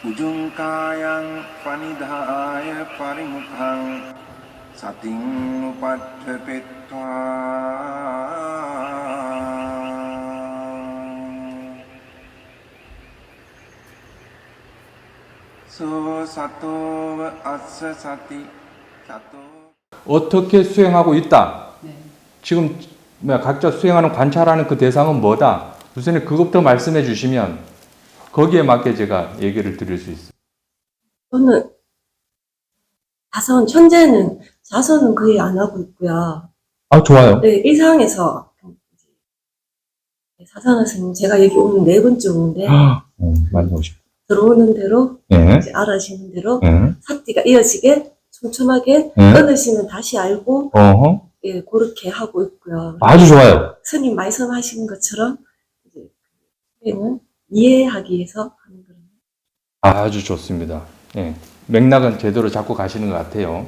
우중가양 파니다야 파리무캉 사팅 우파트페트와 소 사토 아스 사티 사토. 어떻게 수행하고 있다. 네. 지금 각자 수행하는 관찰하는 그 대상은 뭐다. 우선 그것부터 말씀해 주시면 거기에 맞게 제가 얘기를 드릴 수 있어요. 저는 현재는 자선은 거의 안 하고 있고요. 아, 좋아요. 네, 일상에서 사상화 스님 제가 여기 오는 4번째 오는데 많이 오시고. 들어오는 대로 네. 이제 알아지는 대로 네. 삭디가 이어지게 촘촘하게 네. 끊으시면 다시 알고 어허. 예, 그렇게 하고 있고요. 아주 좋아요. 스님 말씀하신 것처럼 이제 수행은 이해하기 위해서 하는 거예요. 아주 좋습니다. 예. 맥락은 제대로 잡고 가시는 것 같아요.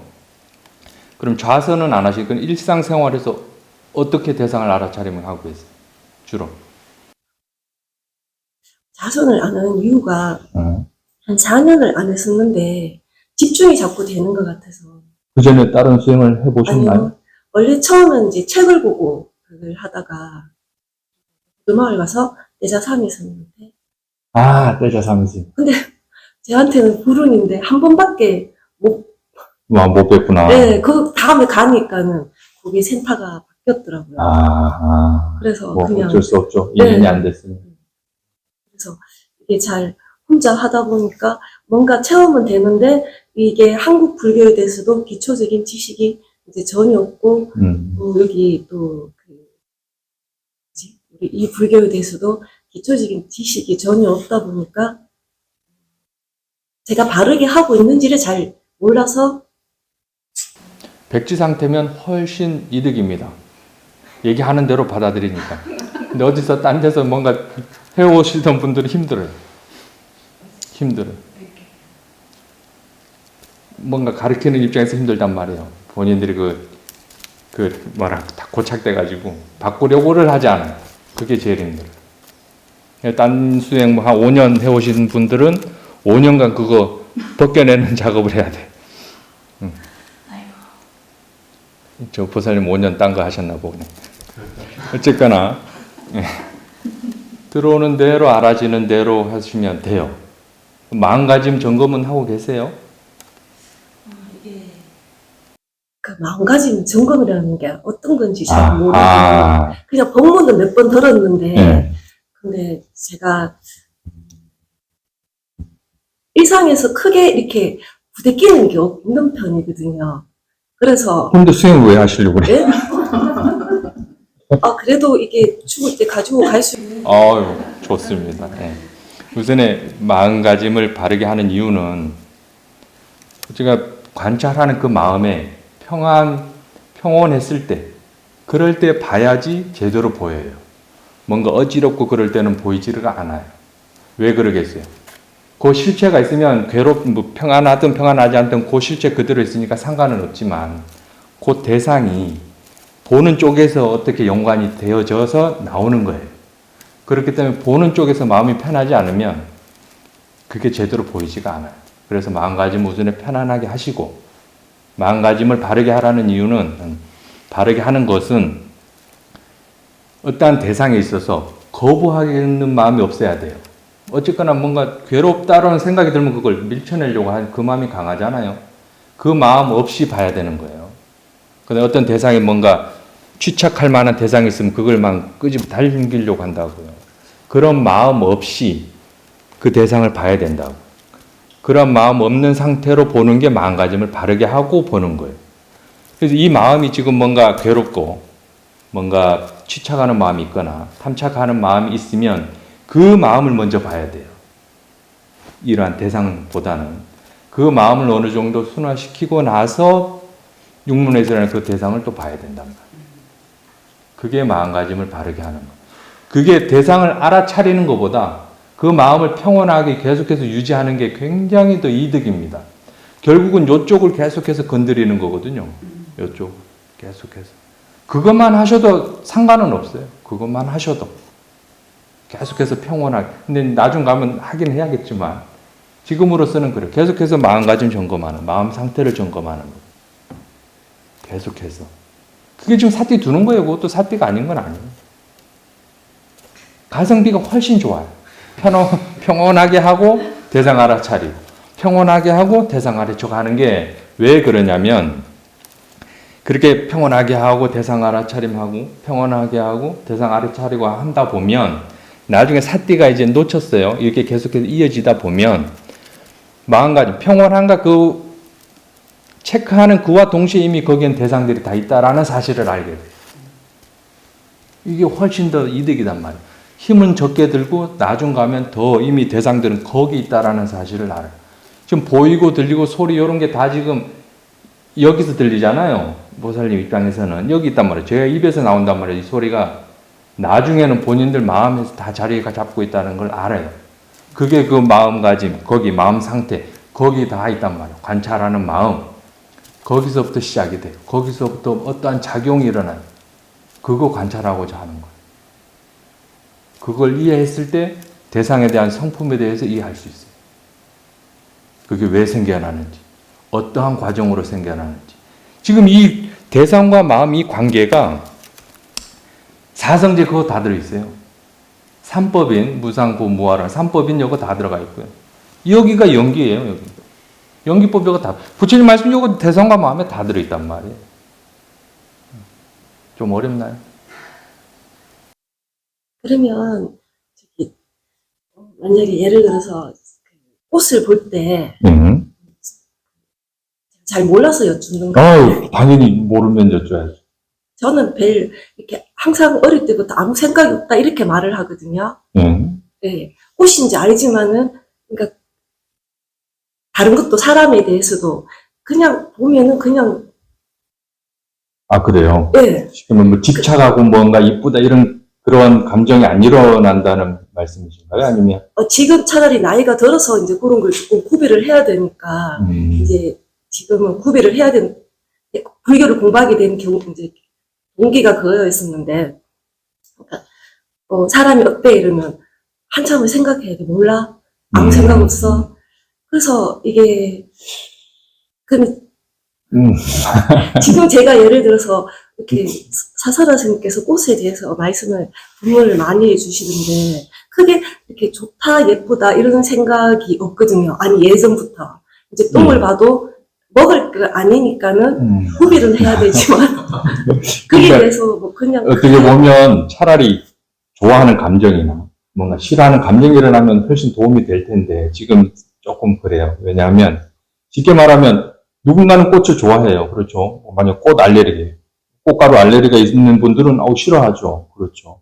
그럼 좌선은 안 하시고 일상생활에서 어떻게 대상을 알아차림을 하고 계세요? 주로. 자선을 안 하는 이유가 한 4년을 안 했었는데 집중이 자꾸 되는 것 같아서. 그 전에 다른 수행을 해보셨나요? 아니요. 원래 처음엔 이제 책을 보고 그걸 하다가 마을 가서 내자삼이 스님한테. 아, 내자삼이지. 근데 저한테는 불운인데 한 번밖에 못 뵀구나. 네, 그 다음에 가니까는 거기 센터가 바뀌었더라고요. 그래서 뭐 그냥 어쩔 수 없죠. 네. 인연이 안 됐으니. 그래서 이게 잘 혼자 하다 보니까 뭔가 체험은 되는데 이게 한국 불교에 대해서도 기초적인 지식이 이제 전혀 없고 여기 또 우리 이 불교에 대해서도 기초적인 지식이 전혀 없다 보니까 제가 바르게 하고 있는지를 잘 몰라서. 백지 상태면 훨씬 이득입니다. 얘기하는 대로 받아들이니까. 근데 어디서 딴 데서 뭔가 해오시던 분들은 힘들어요. 뭔가 가르치는 입장에서 힘들단 말이에요. 본인들이 다 고착돼가지고 바꾸려고를 하지 않아요. 그게 제일 힘들어요. 딴 수행 한 5년 해오신 분들은 5년간 그거 벗겨내는 작업을 해야 돼. 저 보살님 5년 딴 거 하셨나 보네. 어쨌거나 들어오는 대로 알아지는 대로 하시면 돼요. 마음가짐 점검은 하고 계세요? 이게 그 마음가짐 점검이라는 게 어떤 건지 잘 모르고 그냥 법문은 몇 번 들었는데 근데 제가 일상에서 크게 이렇게 부대끼는 게 없는 편이거든요. 그래서. 근데 수행 왜 하시려고 그래요? 네? 그래도 이게 죽을 때 가지고 갈 수 있는. 아유, 좋습니다. 네. 우선에 마음가짐을 바르게 하는 이유는 제가 관찰하는 그 마음에 평온했을 때, 그럴 때 봐야지 제대로 보여요. 뭔가 어지럽고 그럴 때는 보이지가 않아요. 왜 그러겠어요? 그 실체가 있으면 평안하든 평안하지 않든 그 실체 그대로 있으니까 상관은 없지만 그 대상이 보는 쪽에서 어떻게 연관이 되어져서 나오는 거예요. 그렇기 때문에 보는 쪽에서 마음이 편하지 않으면 그게 제대로 보이지가 않아요. 그래서 마음가짐 우선에 편안하게 하시고, 마음가짐을 바르게 하라는 이유는, 바르게 하는 것은 어떠한 대상에 있어서 거부하겠는 마음이 없어야 돼요. 어쨌거나 뭔가 괴롭다라는 생각이 들면 그걸 밀쳐내려고 하는 그 마음이 강하잖아요. 그 마음 없이 봐야 되는 거예요. 근데 어떤 대상에 뭔가 취착할 만한 대상이 있으면 그걸 막 끄집어 당기려고 한다고요. 그런 마음 없이 그 대상을 봐야 된다고. 그런 마음 없는 상태로 보는 게 마음가짐을 바르게 하고 보는 거예요. 그래서 이 마음이 지금 뭔가 괴롭고 뭔가 취착하는 마음이 있거나 탐착하는 마음이 있으면 그 마음을 먼저 봐야 돼요. 이러한 대상보다는 그 마음을 어느 정도 순화시키고 나서 육문에서는 그 대상을 또 봐야 된단 말이에요. 그게 마음가짐을 바르게 하는 거. 그게 대상을 알아차리는 것보다 그 마음을 평온하게 계속해서 유지하는 게 굉장히 더 이득입니다. 결국은 이쪽을 계속해서 건드리는 거거든요. 이쪽 계속해서. 그것만 하셔도 상관은 없어요. 그것만 하셔도. 계속해서 평온하게. 근데 나중 가면 하긴 해야겠지만 지금으로서는 그래요. 계속해서 마음가짐 점검하는, 마음 상태를 점검하는 거예요. 계속해서. 그게 지금 사띠 두는 거예요. 그것도 사띠가 아닌 건 아니에요. 가성비가 훨씬 좋아요. 평온하게 하고 대상 알아차리고, 평온하게 하고 대상 알아차리고 하는 게 왜 그러냐면, 그렇게 평온하게 하고 대상 알아차림하고 평온하게 하고 대상 알아차리고 한다 보면 나중에 사띠가 이제 놓쳤어요. 이렇게 계속해서 이어지다 보면 마음가짐 평온한가 그 체크하는 그와 동시에 이미 거기엔 대상들이 다 있다라는 사실을 알게 돼요. 이게 훨씬 더 이득이단 말이에요. 힘은 적게 들고 나중 가면 더 이미 대상들은 거기 있다라는 사실을 알아요. 지금 보이고 들리고 소리 이런 게 다 지금 여기서 들리잖아요. 보살님 입장에서는 여기 있단 말이에요. 제가 입에서 나온단 말이에요. 이 소리가 나중에는 본인들 마음에서 다 자리가 잡고 있다는 걸 알아요. 그게 그 마음가짐, 거기 마음 상태, 거기 다 있단 말이에요. 관찰하는 마음. 거기서부터 시작이 돼요. 거기서부터 어떠한 작용이 일어나요. 그거 관찰하고자 하는 거예요. 그걸 이해했을 때 대상에 대한 성품에 대해서 이해할 수 있어요. 그게 왜 생겨나는지, 어떠한 과정으로 생겨나는지. 지금 이 대상과 마음 이 관계가 사성제 그거 다 들어있어요. 삼법인, 무상보, 무아라, 삼법인 요거 다 들어가 있고요. 여기가 연기예요, 여기. 연기법 요거 다. 부처님 말씀 요거 대상과 마음에 다 들어있단 말이에요. 좀 어렵나요? 그러면 저기 만약에 예를 들어서 꽃을 볼 때 잘 몰라서 여쭙는 거예요. 당연히 모르면 여쭤야죠. 저는 별 이렇게 항상 어릴 때부터 아무 생각이 없다 이렇게 말을 하거든요. 네, 꽃인지 알지만은 그러니까 다른 것도 사람에 대해서도 그냥 보면은 그냥 아, 그래요? 네. 지금은 뭐 집착하고 뭔가 이쁘다 이런 그런 감정이 안 일어난다는 말씀이신가요? 아니면? 지금 차라리 나이가 들어서 이제 그런 걸 조금 구별을 해야 되니까 이제 지금은 구별을 해야 되는 불교를 공부하게 된 경우 이제 동기가 그거였었는데, 그러니까 사람이 어때 이러면 한참을 생각해야 돼. 몰라? 아무 생각 없어. 그래서 이게 지금 제가 예를 들어서 이렇게 사사라 스님께서 꽃에 대해서 부문을 많이 해주시는데 크게 이렇게 좋다 예쁘다 이런 생각이 없거든요. 아니 예전부터 이제 똥을 봐도 먹을 거 아니니까는 구비를 해야 되지만 그에 대해서 뭐 그냥 어떻게 보면 차라리 좋아하는 감정이나 뭔가 싫어하는 감정이 일어나면 훨씬 도움이 될 텐데 지금 조금 그래요. 왜냐하면 쉽게 말하면 누군가는 꽃을 좋아해요. 그렇죠. 만약 꽃 알레르기, 꽃가루 알레르기가 있는 분들은 싫어하죠. 그렇죠.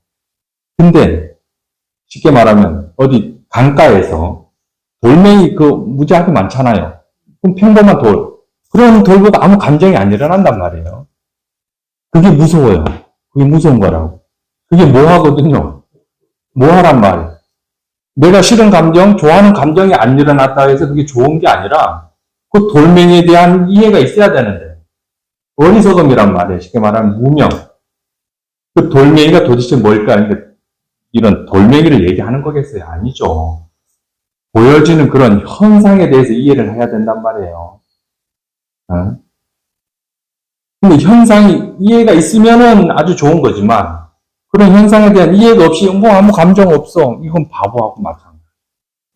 근데 쉽게 말하면 어디 강가에서 돌멩이 무지하게 많잖아요. 그럼 평범한 돌. 그런 돌보다 아무 감정이 안 일어난단 말이에요. 그게 무서워요. 그게 무서운 거라고. 그게 뭐하거든요. 뭐하란 말이에요. 내가 싫은 감정, 좋아하는 감정이 안 일어났다 해서 그게 좋은 게 아니라 그 돌멩이에 대한 이해가 있어야 되는데 어리석음이란 말이에요. 쉽게 말하면 무명. 그 돌멩이가 도대체 뭘까? 그러니까 이런 돌멩이를 얘기하는 거겠어요? 아니죠. 보여지는 그런 현상에 대해서 이해를 해야 된단 말이에요. 근데 현상이 이해가 있으면은 아주 좋은 거지만 그런 현상에 대한 이해가 없이 뭐 아무 감정 없어. 이건 바보하고 마찬가지.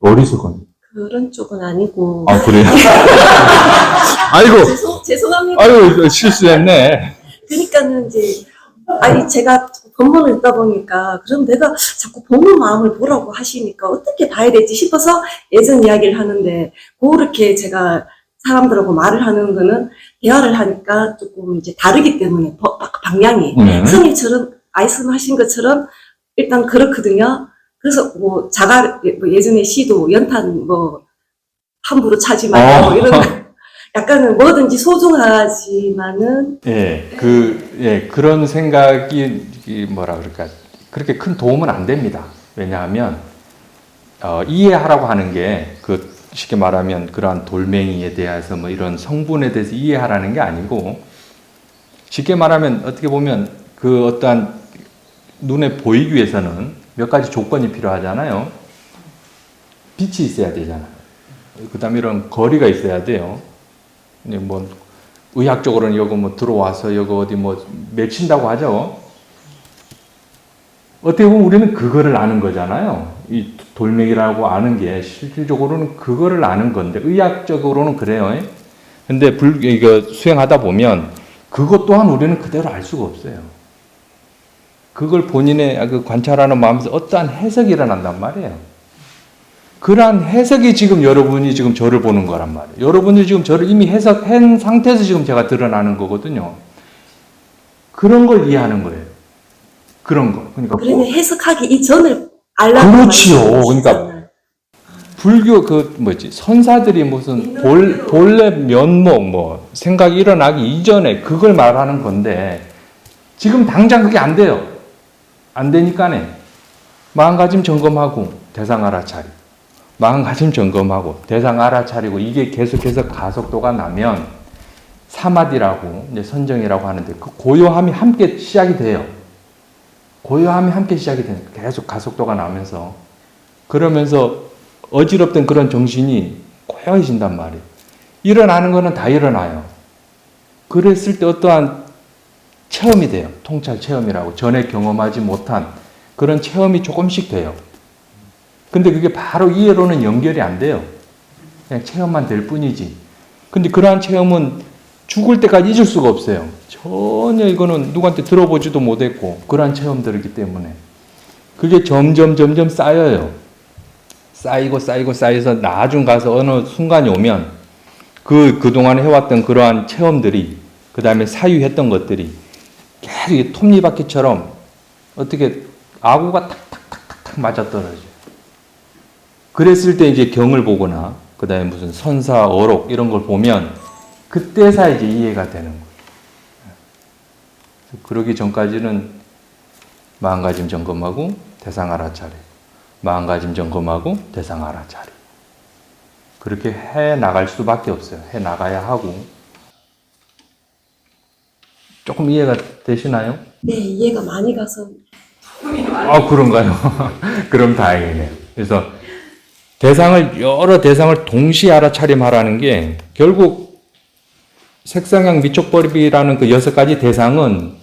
어리석은. 그런 쪽은 아니고. 아, 그래요? 아이고. 죄송합니다. 아유, 실수했네. 그러니까는 이제, 제가 본문을 읽다 보니까, 그럼 내가 자꾸 본문 마음을 보라고 하시니까 어떻게 봐야 되지 싶어서 예전 이야기를 하는데, 그렇게 제가 사람들하고 말을 하는 거는 대화를 하니까 조금 이제 다르기 때문에, 방향이. 스님처럼, 말씀하신 것처럼 일단 그렇거든요. 그래서 뭐 예전에 시도 연탄 함부로 차지 말고 이런 약간은 뭐든지 소중하지만은 그런 생각이 뭐라 그럴까 그렇게 큰 도움은 안 됩니다. 왜냐하면 이해하라고 하는 게 쉽게 말하면 그러한 돌멩이에 대해서 뭐 이런 성분에 대해서 이해하라는 게 아니고 쉽게 말하면 어떻게 보면 어떠한 눈에 보이기 위해서는 몇 가지 조건이 필요하잖아요. 빛이 있어야 되잖아요. 그다음에 이런 거리가 있어야 돼요. 근데 뭐 의학적으로는 여기 뭐 들어와서 여기 어디 뭐 맺힌다고 하죠. 어떻게 보면 우리는 그거를 아는 거잖아요. 이 돌멩이라고 아는 게 실질적으로는 그거를 아는 건데 의학적으로는 그래요. 근데 이거 수행하다 보면 그것 또한 우리는 그대로 알 수가 없어요. 그걸 본인의 그 관찰하는 마음에서 어떠한 해석이 일어난단 말이에요. 그러한 해석이 지금 여러분이 지금 저를 보는 거란 말이에요. 여러분이 지금 저를 이미 해석한 상태에서 지금 제가 드러나는 거거든요. 그런 걸 이해하는 거예요. 그런 거. 그러니까 그러면 해석하기 이전을 알라고. 그렇지요. 말씀하셨잖아요. 그러니까 불교 선사들이 무슨 본래 면목 뭐 생각이 일어나기 이전에 그걸 말하는 건데 지금 당장 그게 안 돼요. 안 되니까네. 마음가짐 점검하고 대상 알아차리고 마음가짐 점검하고 대상 알아차리고 이게 계속해서 가속도가 나면 사마디라고 이제 선정이라고 하는데 그 고요함이 함께 시작이 돼요. 고요함이 함께 시작이 돼요. 계속 가속도가 나면서 그러면서 어지럽던 그런 정신이 고요해진단 말이에요. 일어나는 거는 다 일어나요. 그랬을 때 어떠한 체험이 돼요. 통찰 체험이라고. 전에 경험하지 못한 그런 체험이 조금씩 돼요. 근데 그게 바로 이해로는 연결이 안 돼요. 그냥 체험만 될 뿐이지. 근데 그러한 체험은 죽을 때까지 잊을 수가 없어요. 전혀 이거는 누구한테 들어보지도 못했고 그러한 체험들이기 때문에 그게 점점 쌓여요. 쌓여서 나중 가서 어느 순간이 오면 그동안 해왔던 그러한 체험들이 그 다음에 사유했던 것들이 계속 톱니바퀴처럼 어떻게 아구가 탁탁탁탁 맞아떨어져요. 그랬을 때 이제 경을 보거나 그 다음에 무슨 선사, 어록 이런 걸 보면 그때서 이제 이해가 되는 거예요. 그러기 전까지는 마음가짐 점검하고 대상 알아차리, 마음가짐 점검하고 대상 알아차리. 그렇게 해 나갈 수밖에 없어요. 해 나가야 하고. 조금 이해가 되시나요? 네, 이해가 많이 가서. 아, 그런가요? 그럼 다행이네요. 그래서 여러 대상을 동시에 알아차림하라는 게 결국 색상향 미촉법이라는 그 6가지 대상은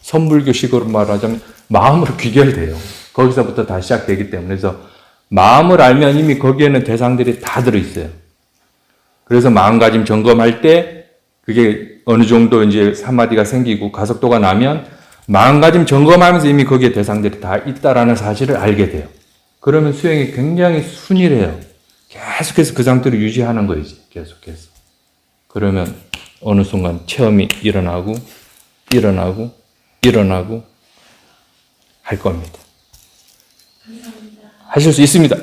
선불교식으로 말하자면 마음으로 귀결돼요. 거기서부터 다 시작되기 때문에. 그래서 마음을 알면 이미 거기에는 대상들이 다 들어있어요. 그래서 마음가짐 점검할 때 그게 어느 정도 이제 사마디가 생기고 가속도가 나면 마음가짐 점검하면서 이미 거기에 대상들이 다 있다라는 사실을 알게 돼요. 그러면 수행이 굉장히 순일해요. 계속해서 그 상태로 유지하는 거지. 계속해서. 그러면 어느 순간 체험이 일어나고 할 겁니다. 감사합니다. 하실 수 있습니다.